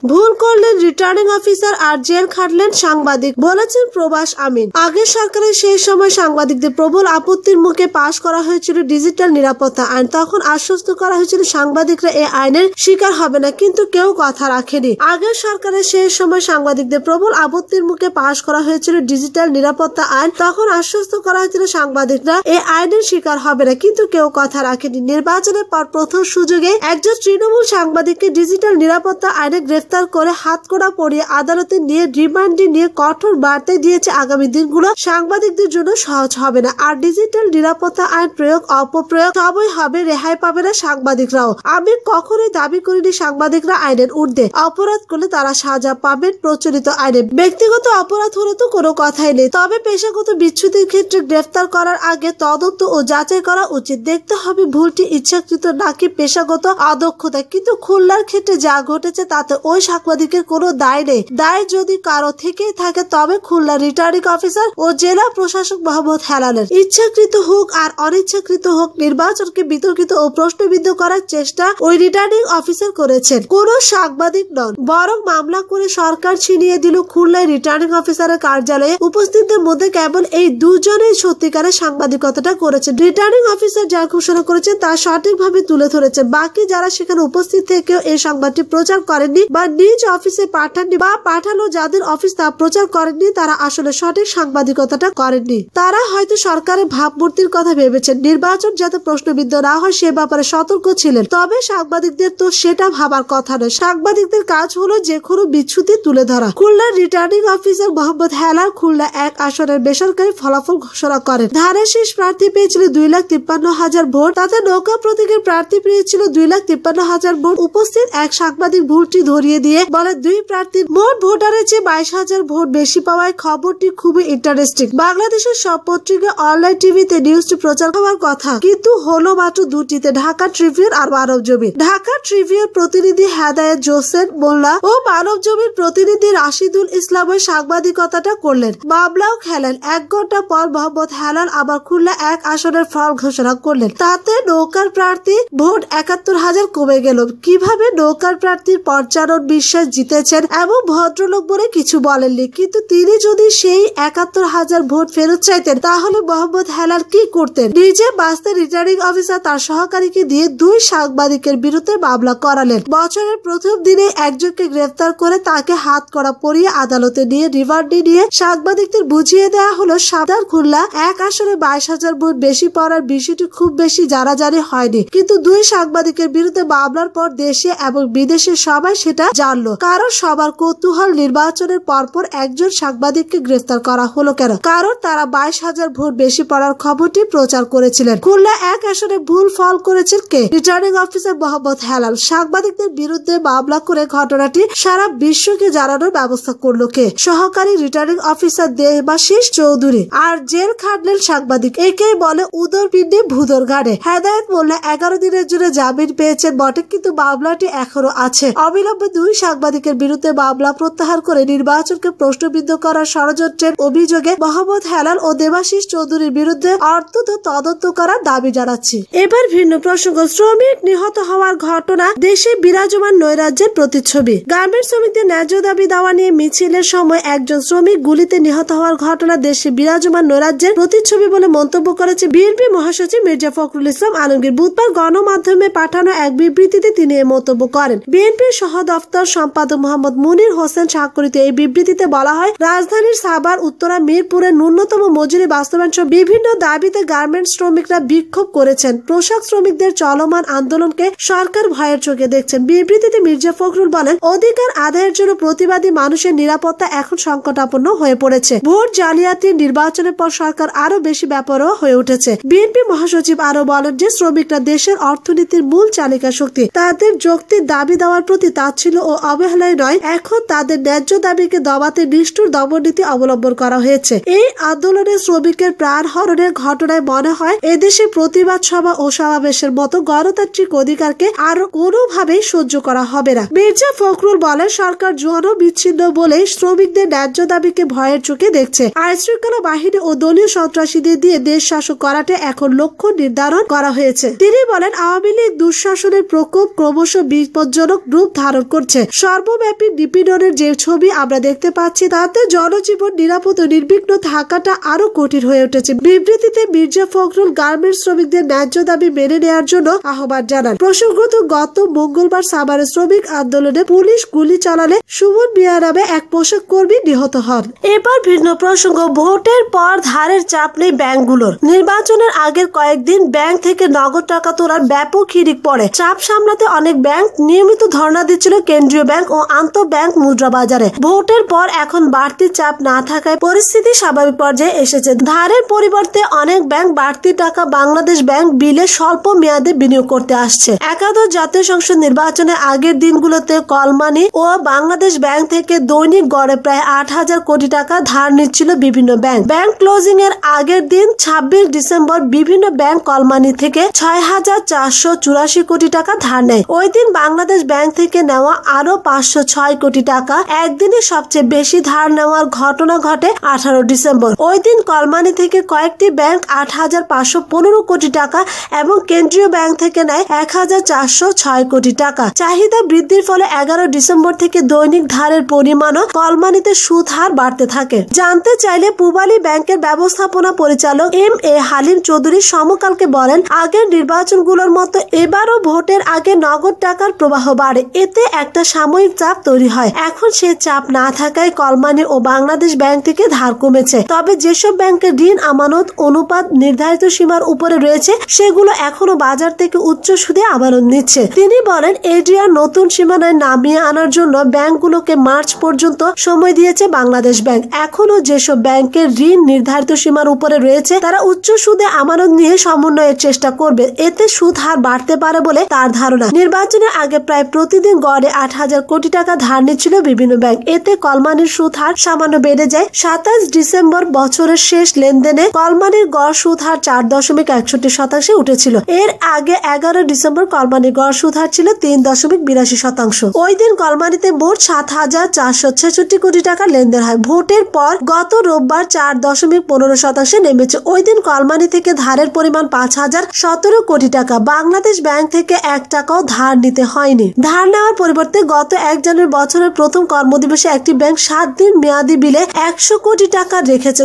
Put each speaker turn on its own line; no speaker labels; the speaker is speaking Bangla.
ভুল করলেন রিটার্নিং অফিসার আর জেল খাটলেন সাংবাদিক, বলেছেন প্রবাস আমিন। আগের সরকারের সেই সময় সাংবাদিকদের প্রবল আপত্তির মুখে পাশ করা হয়েছিল ডিজিটাল নিরাপত্তা আইন। তখন আশ্বস্ত করা হয়েছিল সাংবাদিকরা এই আইনের শিকার হবে না, কিন্তু কেউ কথা রাখেনি। আগের সরকারের সেই সময় সাংবাদিকদের প্রবল আপত্তির মুখে পাশ করা হয়েছিল ডিজিটাল নিরাপত্তা আইন। তখন আশ্বস্ত করা হয়েছিল সাংবাদিকরা এই আইনের শিকার হবে না, কিন্তু কেউ কথা রাখেনি। নির্বাচনের পর প্রথম সুযোগে একজন তৃণমূল সাংবাদিককে ডিজিটাল নিরাপত্তা আইনে গ্রেফতার করে হাতকড়া পরিয়ে আদালতে নিয়ে রিমান্ডে নিয়ে কঠোর বার্তা দিয়েছে আগামী দিনগুলো সাংবাদিকদের জন্য সহজ হবে না। আর ডিজিটাল নিরাপত্তা আইন প্রয়োগ অপপ্রয়োগ সবই হবে, রেহাই পাবে না সাংবাদিকরাও। আমি কখনোই দাবি করিনি সাংবাদিকরা আইনের ঊর্ধ্বে। অপরাধ করলে তারা সাজা পাবেন প্রচলিত আইনে। ব্যক্তিগত অপরাধ হলে তো কোনো কথাই নেই, তবে পেশাগত বিচ্যুতির ক্ষেত্রে গ্রেফতার করার আগে তদন্ত ও যাচাই করা উচিত। দেখতে হবে ভুলটি ইচ্ছাকৃত নাকি পেশাগত অদক্ষতা। কিন্তু খুলনার ক্ষেত্রে যা ঘটেছে তাতে ওই সাংবাদিকের কোনো দায় নেই। দায় যদি কারো থেকেই থাকে তবে খুলনা রিটার্নিং অফিসার ও জেলা প্রশাসক মোহাম্মদ হেলালের। ইচ্ছাকৃত হোক আর অনিচ্ছাকৃত হোক, নির্বাচনকে বিতর্কিত ও প্রশ্নবিদ্ধ করার চেষ্টা ওই রিটার্নিং অফিসার করেছেন, কোন সাংবাদিক নন। বরং মামলা করে সরকার ছিনিয়ে দিল খুলনায় রিটার্নিং অফিসারের কার্যালয়ে উপস্থিতদের মধ্যে কেবল এই দুজনেই সত্যিকারের সাংবাদিকতাটা করেছেন। রিটার্নিং অফিসার যা ঘোষণা করেছেন তা সঠিকভাবে তুলে ধরেছেন। বাকি যারা সেখানে উপস্থিত থেকেও এই সংবাদটি প্রচার করেননি বা নিজ অফিসে পাঠাননি বা পাঠালো যাদের অফিস তা প্রচার করেননি, তারা আসলে সঠিক সাংবাদিকতাটা করেননি। তারা হয়তো সরকারের ভাবমূর্তির কথা ভেবেছেন, নির্বাচন যাতে প্রশ্নবিদ্ধ না হয় সে ব্যাপারে সতর্ক ছিলেন। তবে সাংবাদিকদের তো সেটা ভাবার কথা নয়। সাংবাদিকদের কাজ হলো যে কোনো বিচ্যুতি তুলে ধরা। খুলনার রিটার্নিং অফিসার মোহাম্মদ হেলাল খুলনা 1 আসনের বেসরকারি ফলাফল ঘোষণা করেন। ধানের শীষ প্রার্থী পেয়েছিল 2,53,000 ভোট, তাতে নৌকা প্রতীকের প্রার্থী পেয়েছিল 2,53,000 ভোট। উপস্থিত এক সাংবাদিক ভুলটি ধরিয়ে দিয়ে বলে দুই প্রার্থীর মোট ভোটারের চেয়ে 22,000 ভোট বেশি পাওয়ায় খবরটি খুবই ইন্টারেস্টিং। বাংলাদেশের সব পত্রিকা অনলাইন টিভিতে নিউজটি প্রচার হওয়ার কথা, কিন্তু হলো মাত্র দুটিতে, ঢাকা ট্রিবিউন আর মানব জমিন। ঢাকা ট্রিবিউন প্রতিনিধি হেদায়েত জোসেন মোল্লা ও মানব জমিন প্রতিনিধি রাশিদুল ইসলামের সাংবাদিকতাটা করলেন। মামলাও খেলেন। 1 ঘন্টা পর মোহাম্মদ হেলাল আবার খুলনা 1 আসনের ফল ঘোষণা করলেন। তাতে নৌকার প্রার্থী ভোট 71,000 কমে গেল। কিভাবে নৌকার প্রার্থীর পঞ্চানন বিশ্বাস জিতেছেন এবং ভদ্রলোক বলে কিছু বলেননি, কিন্তু তিনি যদি সেই 71,000 ভোট ফেরত চাইতেন তাহলে মোহাম্মদ হেলাল কি করতেন? নিজে বাঁচতে রিটার্নিং অফিসার তার সহকারীকে দিয়ে 2 সাংবাদিকের বিরুদ্ধে মামলা করালেন। বছরের প্রথম দিনে একজনকে গ্রেফতার করে তাকে হাতকড়া পরিয়ে আদালতে নিয়ে রিমান্ডে নিয়ে সাংবাদিকদের বুঝিয়ে দেওয়া হলো সাবধান, খুলনা 1 আসনে 22,000 ভোট বেশি পড়ার বিষয়টি খুব বেশি জানাজানি হয়নি, কিন্তু 2 সাংবাদিকের বিরুদ্ধে মামলার পর দেশে এবং বিদেশে সবাই সেটা জানলো। কারণ সবার কৌতূহল, নির্বাচনের পরপর একজন সাংবাদিককে গ্রেফতার করা হলো কেন? কারণ তারা 22,000 ভোট বেশি পড়ার খবরটি প্রচার করেছিলেন। খুলনা 1 আসনে ভুল ফল করেছেন কে? Returning officer Mohammad Helal. সাংবাদিকদের বিরুদ্ধে মামলা করে ঘটনাটি সারা বিশ্বকে জানানোর ব্যবস্থা করলো কে? সহকারী রিটার্নিং অফিসার দেবাশিস চৌধুরী। আর জেল খাটলেন সাংবাদিক, একেই বলে উদরপিণ্ডে ভুদর ঘাড়ে। হেদায়েত মোল্লা 11 দিনের জন্য জামিন পেয়েছেন বটে, কিন্তু মামলাটি এখনো আছে। অবিলম্বে 2 সাংবাদিকের বিরুদ্ধে মামলা প্রত্যাহার করে নির্বাচনকে প্রশ্নবিদ্ধ করার ষড়যন্ত্রের অভিযোগে মোহাম্মদ হেলাল ও দেবাশিস চৌধুরীর বিরুদ্ধে অর্থ তদন্ত করার দাবি জানাচ্ছি। এবার ভিন্ন প্রসঙ্গ। শ্রমিক নিহত হওয়ার ঘটনা, দেশে বিরাজমান নৈরাজ্যের প্রতিচ্ছবি। গার্মেন্টস শ্রমিকদের ন্যায্য দাবি দাওয়া নিয়ে মিছিলের সময় একজন শ্রমিক গুলিতে নিহত হওয়ার ঘটনা দেশে বিরাজমান নৈরাজ্যের প্রতিচ্ছবি বলে মন্তব্য করেছে বিএনপি মহাসচিব মির্জা ফখরুল ইসলাম আলমগীর। বুধবার গণমাধ্যমে পাঠানো এক বিবৃতিতে তিনি এই মন্তব্য করেন। বিএনপির সহ দফতর সম্পাদক মোহাম্মদ মুনির হোসেন স্বাক্ষরিত এই বিবৃতিতে বলা হয়, রাজধানীর সাভার, উত্তরা, মিরপুরে ন্যূনতম মজুরি বাস্তবায়ন সহ বিভিন্ন দাবিতে গার্মেন্টস শ্রমিকরা বিক্ষোভ করেছেন। পোশাক শ্রমিকদের চলমান আন্দোলনকে সরকার ভয়ের চোখে দেখছেন। বিবৃতিতে মির্জা ফখরুল বলেন, অধিকার আদায়ের জন্য প্রতিবাদী মানুষের নিরাপত্তা এখন সংকটাপন্ন হয়ে পড়েছে। ভোট জালিয়াতির নির্বাচনের পর সরকার আরো বেশি বেপরোয়া হয়ে উঠেছে। বিএনপি মহাসচিব আরো বলেন যে শ্রমিকরা দেশের অর্থনীতির মূল চালিকা শক্তি। তাদের যৌক্তিক দাবি দেওয়ার প্রতি তাচ্ছিল্য ও অবহেলায় নয়, এখন তাদের ন্যায্য দাবিকে দবাতে নিষ্ঠুর দমননীতি অবলম্বন করা হয়েছে। এই আন্দোলনে শ্রমিকের প্রাণ হরণের ঘটনায় মনে হয় এদেশে প্রতিবাদ সভা ও সমাবেশের মতো গণতান্ত্রিক অধিকারকে আর কোনোভাবেই সহ্য করা হবে না। মির্জা ফখরুল বলেন, সরকার জনবিচ্ছিন্ন বলেই শ্রমিকদের ন্যায্য দাবিকে ভয়ের চোখে দেখছে। আইন শৃঙ্খলা বাহিনী ও দলীয় সন্ত্রাসীদের দিয়ে দেশ শাসক করাতে এখন লক্ষ্য নির্ধারণ করা হয়েছে। তিনি বলেন, আওয়ামী লীগ দুঃশাসনের প্রকোপ ক্রমশ বিপজ্জনক রূপ ধারণ করছে। উঠছে। সর্বব্যাপী নিপীড়নের যে ছবি আমরা দেখতে পাচ্ছি তাতে জনজীবন নিরাপদ ও নির্বিঘ্ন থাকাটা আরো কঠিন হয়ে উঠেছে। বিবৃতিতে মির্জা ফখরুল গার্মেন্টস শ্রমিকদের ন্যায্য দাবি মেনে নেওয়ার জন্য আহ্বান জানান। প্রসঙ্গত, গত মঙ্গলবার সাভারে শ্রমিক আন্দোলনে পুলিশ গুলি চালালে সুমন মিয়া নামে এক পোশাক কর্মী নিহত হন। এবার ভিন্ন প্রসঙ্গ, ভোটের পর ধারের চাপ নেই ব্যাংকগুলোর। নির্বাচনের আগের কয়েকদিন ব্যাংক থেকে নগদ টাকা তোলার ব্যাপক হিড়িক পড়ে। চাপ সামলাতে অনেক ব্যাংক নিয়মিত ধর্ণা দিচ্ছিল কেন্দ্রীয় ব্যাংক ও আন্তঃ ব্যাংক মুদ্রা বাজারে। ভোটের পর এখন বাড়তি চাপ না থাকায় পরিস্থিতি স্বাভাবিক পর্যায়ে এসেছে। ধারের পরিবর্তে অনেক ব্যাংক বাড়তি টাকা বাংলাদেশ ব্যাংক বিলে স্বল্প মেয়াদে বিনিয়োগ করতে আসছে। একাদশ জাতীয় সংসদ নির্বাচনের আগের দিনগুলোতে কলমানি ও বাংলাদেশ ব্যাংক থেকে দৈনিক গড়ে প্রায় 8,000 কোটি টাকা ধার নিচ্ছিল বিভিন্ন ব্যাংক। ব্যাংক ক্লোজিং এর আগের দিন 26 ডিসেম্বর বিভিন্ন ব্যাংক কলমানি থেকে 6,484 কোটি টাকা ধার নেয়। ওই দিন বাংলাদেশ ব্যাংক থেকে নেওয়া আরো 506 কোটি টাকা। একদিনে সবচেয়ে বেশি ধার নেওয়ার ঘটনা ঘটে 18 ডিসেম্বর। ওই দিন কলমানি থেকে কয়েকটি ব্যাংক 8,515 কোটি টাকা এবং কেন্দ্রীয় ব্যাংক থেকে নেয় 1,406 কোটি টাকা। চাহিদা বৃদ্ধির ফলে 11 ডিসেম্বর থেকে দৈনিক ধারের পরিমাণও কলমানিতে সুদ হার বাড়তে থাকে। জানতে চাইলে পূবালী ব্যাংকের ব্যবস্থাপনা পরিচালক M.A. হালিম চৌধুরী সমকালকে বলেন, আগের নির্বাচনগুলোর মতো এবারও ভোটের আগে নগদ টাকার প্রবাহ বাড়ে। এতে একটা সাময়িক চাপ তৈরি হয়। এখন সে চাপ না থাকায় কলমানি ও বাংলাদেশ ব্যাংক থেকে ধার কমেছে। তবে যেসব ব্যাংকের ঋণ আমানত অনুপাত নির্ধারিত সীমার উপরে রয়েছে সেগুলো এখনো বাজার থেকে উচ্চ সুদে আমানত নিচ্ছে। তিনি বলেন, এডিআর নতুন সীমানায় নামিয়ে আনার জন্য ব্যাংকগুলোকে মার্চ পর্যন্ত সময় দিয়েছে বাংলাদেশ ব্যাংক। এখনো যেসব ব্যাংকের ঋণ নির্ধারিত সীমার উপরে রয়েছে তারা উচ্চ সুদে আমানত নিয়ে সমন্বয়ের চেষ্টা করবে। এতে সুদ হার বাড়তে পারে বলে তার ধারণা। নির্বাচনের আগে প্রায় প্রতিদিন গড়ে 8,000 কোটি টাকা ধার নিচ্ছিল বিভিন্ন ব্যাংক। এতে কলমানির সুদ হার সামান্য বেড়ে যায়। 27 ডিসেম্বর বছরের শেষ লেনদেনে কলমানির গড় সুদ হার 4.61% উঠেছিল। এর আগে 11 ডিসেম্বর কলমানির গড় সুদ হার ছিল 3.82%। ওই দিন কলমানিতে মোট 7,466 কোটি টাকা লেনদেন হয়। ভোটের পর গত রোববার 4.15% নেমেছে। ওই দিন কলমানি থেকে ধারের পরিমাণ 5,017 কোটি টাকা। বাংলাদেশ ব্যাংক থেকে 1 টাকাও ধার নিতে হয়নি। ধার নেওয়ার পরিবর্তে গত 1 জানুয়ারি বছরের প্রথম কর্মদিবসে একটি ব্যাংক 7 দিন মেয়াদি বিলে 100 কোটি টাকা রেখেছে।